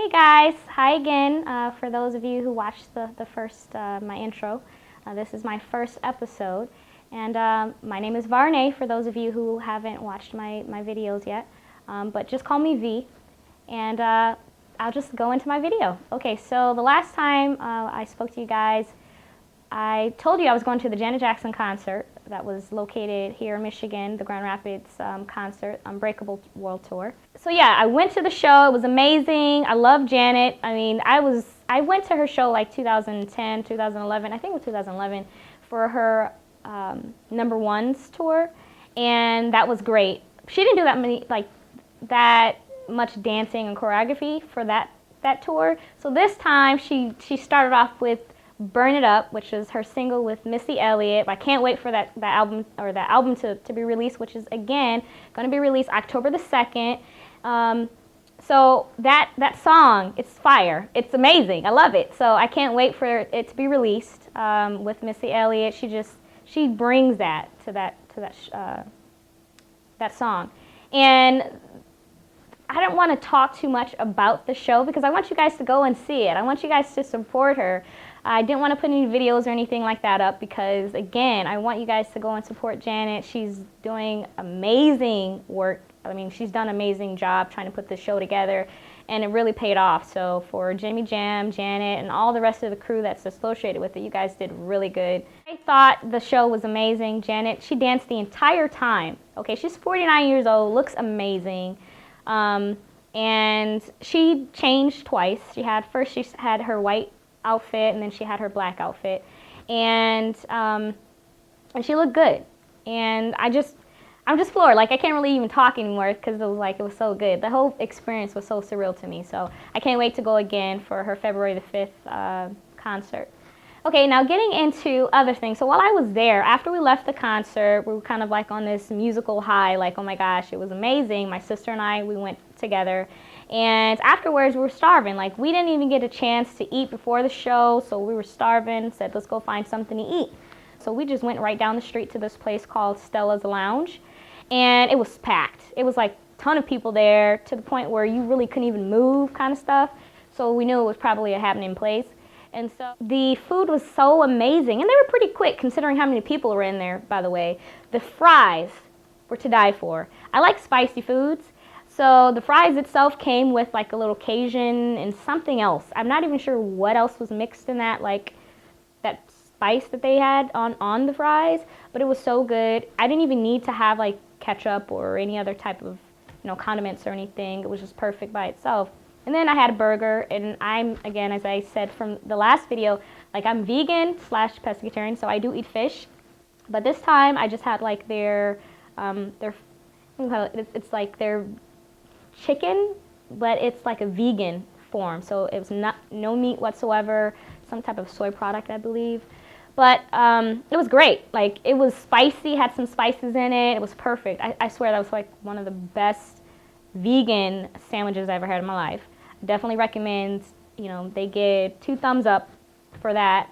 Hey guys, hi again. For those of you who watched the first, my intro, this is my first episode. And my name is Varney, for those of you who haven't watched my videos yet. But just call me V, and I'll just go into my video. Okay, so the last time I spoke to you guys, I told you I was going to the Janet Jackson concert that was located here in Michigan, the Grand Rapids concert, Unbreakable World Tour. So yeah, I went to the show. It was amazing. I love Janet. I mean, I went to her show like 2010, 2011, I think it was 2011, for her Number Ones tour, and that was great. She didn't do that much dancing and choreography for that tour. So this time she started off with Burn It Up, which is her single with Missy Elliott. I can't wait for that album to be released, which is again going to be released October the 2nd. So that song, it's fire. It's amazing. I love it. So I can't wait for it to be released with Missy Elliott. She brings that to that song. And I don't want to talk too much about the show because I want you guys to go and see it. I want you guys to support her. I didn't want to put any videos or anything like that up because, again, I want you guys to go and support Janet. She's doing amazing work. I mean, she's done an amazing job trying to put this show together, and it really paid off. So for Jimmy Jam, Janet, and all the rest of the crew that's associated with it, you guys did really good. I thought the show was amazing. Janet, she danced the entire time. Okay, she's 49 years old, looks amazing. And she changed twice. She had her white outfit, and then she had her black outfit, and she looked good. And I'm just floored. Like, I can't really even talk anymore because it was so good. The whole experience was so surreal to me. So I can't wait to go again for her February the 5th concert. Okay, now getting into other things. So while I was there, after we left the concert, we were kind of like on this musical high, like, oh my gosh, it was amazing. My sister and I, we went together. And afterwards, we were starving. Like, we didn't even get a chance to eat before the show, so we were starving, said, let's go find something to eat. So we just went right down the street to this place called Stella's Lounge, and it was packed. It was like a ton of people there to the point where you really couldn't even move kind of stuff. So we knew it was probably a happening place. And so the food was so amazing, and they were pretty quick considering how many people were in there, by the way. The fries were to die for. I like spicy foods, so the fries itself came with like a little Cajun and something else. I'm not even sure what else was mixed in that, like that spice that they had on the fries, but it was so good. I didn't even need to have like ketchup or any other type of, condiments or anything. It was just perfect by itself. And then I had a burger, and I'm, again, as I said from the last video, like, I'm vegan / pescatarian, so I do eat fish. But this time I just had like their it's like their chicken, but it's like a vegan form. So it was no meat whatsoever, some type of soy product, I believe. But it was great. Like, it was spicy, had some spices in it. It was perfect. I swear that was like one of the best vegan sandwiches I ever had in my life. Definitely recommend, they get 2 thumbs up for that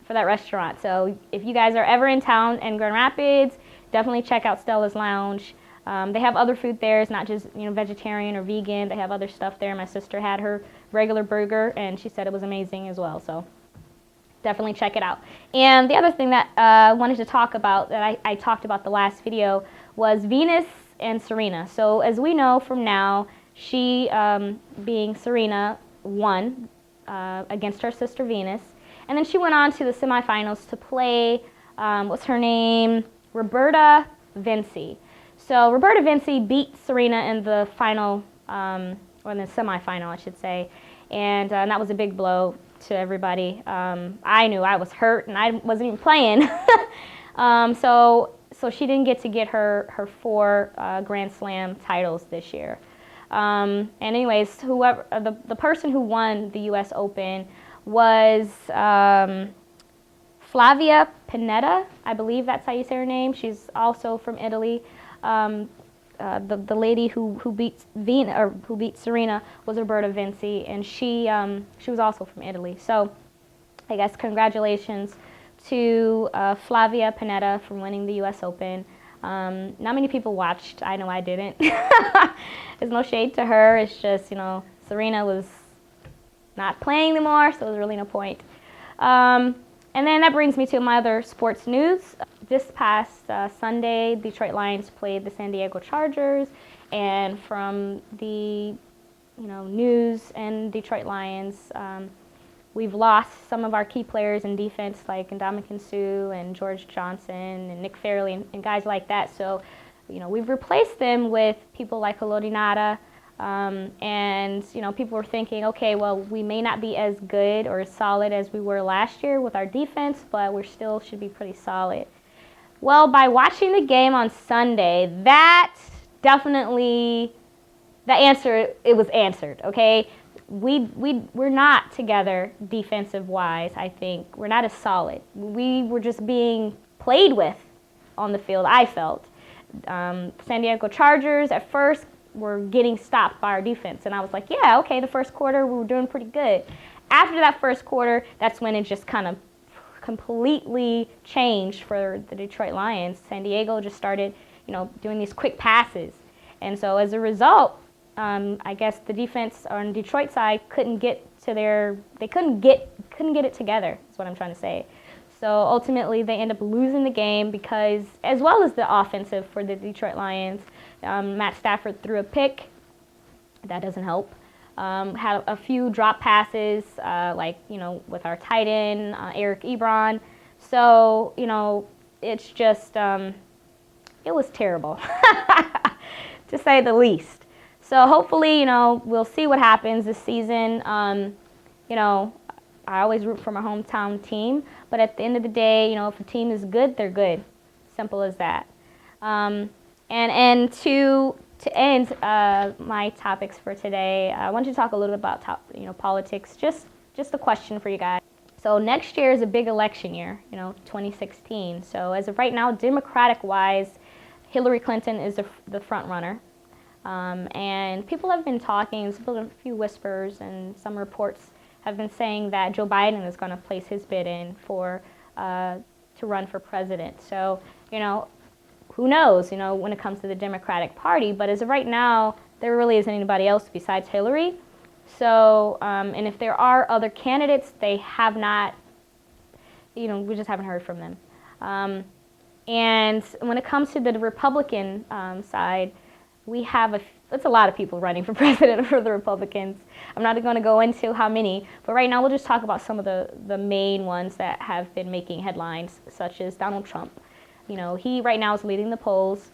restaurant. So if you guys are ever in town in Grand Rapids, definitely check out Stella's Lounge. They have other food there. It's not just, vegetarian or vegan. They have other stuff there. My sister had her regular burger, and she said it was amazing as well. So definitely check it out. And the other thing that I wanted to talk about that I talked about the last video was Venus and Serena. So as we know from now, she, being Serena, won against her sister Venus. And then she went on to the semifinals to play, what's her name? Roberta Vinci. So Roberta Vinci beat Serena in the final, or in the semifinal, I should say. And that was a big blow to everybody. I knew I was hurt, and I wasn't even playing. So she didn't get her 4 Grand Slam titles this year. And anyways, whoever the person who won the U.S. Open was Flavia Pennetta. I believe that's how you say her name. She's also from Italy. The lady who beat Serena was Roberta Vinci, and she was also from Italy. So I guess congratulations to Flavia Pennetta for winning the U.S. Open. Not many people watched. I know I didn't. There's no shade to her. It's just, Serena was not playing anymore, so there was really no point. And then that brings me to my other sports news. This past Sunday, Detroit Lions played the San Diego Chargers, and from the news and Detroit Lions, we've lost some of our key players in defense, like Ndamukong Suh and George Johnson and Nick Fairley and guys like that. So, we've replaced them with people like Haloti Ngata. And people were thinking, okay, well, we may not be as good or as solid as we were last year with our defense, but we still should be pretty solid. Well, by watching the game on Sunday, that definitely, it was answered, okay? We're not together defensive-wise, I think. We're not as solid. We were just being played with on the field, I felt. San Diego Chargers, at first, were getting stopped by our defense. And I was like, yeah, okay, the first quarter, we were doing pretty good. After that first quarter, that's when it just kind of completely changed for the Detroit Lions. San Diego just started, doing these quick passes. And so as a result, I guess the defense on Detroit side couldn't get it together, is what I'm trying to say. So ultimately, they end up losing the game because, as well as the offensive for the Detroit Lions, Matt Stafford threw a pick. That doesn't help. Had a few drop passes, with our tight end, Eric Ebron. So, it's just, it was terrible, to say the least. So hopefully, we'll see what happens this season. I always root for my hometown team, but at the end of the day, if a team is good, they're good. Simple as that. And to end my topics for today, I want to talk a little bit about politics. Just a question for you guys. So next year is a big election year, 2016. So as of right now, Democratic-wise, Hillary Clinton is the front runner. And people have been talking, there's been a few whispers and some reports have been saying that Joe Biden is going to place his bid in to run for president. So, who knows, when it comes to the Democratic Party. But as of right now, there really isn't anybody else besides Hillary. So, and if there are other candidates, they have not, we just haven't heard from them. And when it comes to the Republican side, it's a lot of people running for president for the Republicans. I'm not going to go into how many, but right now we'll just talk about some of the main ones that have been making headlines, such as Donald Trump. He right now is leading the polls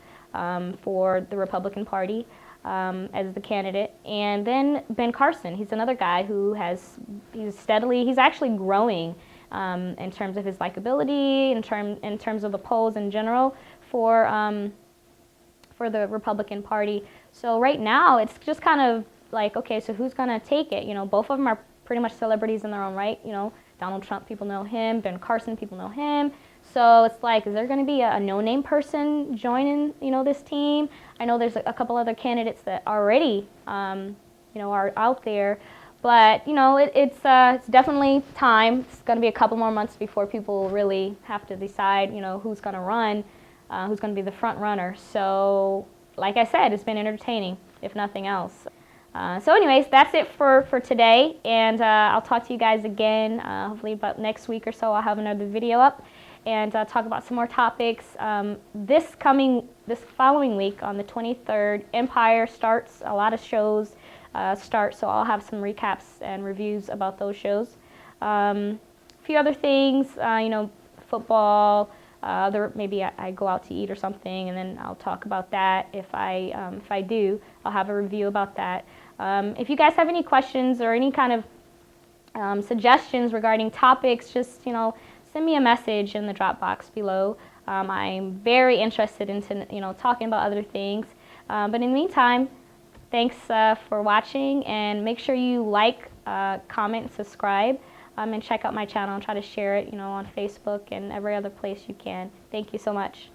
for the Republican Party as the candidate. And then Ben Carson, he's another guy who he's actually growing in terms of his likability, in terms of the polls in general for the Republican Party. So right now, it's just kind of like, okay, so who's going to take it? Both of them are pretty much celebrities in their own right. Donald Trump, people know him. Ben Carson, people know him. So it's like, is there going to be a no-name person joining, this team? I know there's a couple other candidates that already, are out there. But, it's definitely time. It's going to be a couple more months before people really have to decide, who's going to run. Who's going to be the front runner. So, like I said, it's been entertaining, if nothing else. So anyways, that's it for today, and I'll talk to you guys again, hopefully about next week or so. I'll have another video up and talk about some more topics. This following week on the 23rd, Empire starts. A lot of shows start, so I'll have some recaps and reviews about those shows. A few other things, football. Maybe I go out to eat or something, and then I'll talk about that. If I do, I'll have a review about that. If you guys have any questions or any kind of suggestions regarding topics, just send me a message in the Dropbox below. I'm very interested in talking about other things. But in the meantime, thanks for watching, and make sure you like, comment, subscribe. And check out my channel and try to share it, on Facebook and every other place you can. Thank you so much.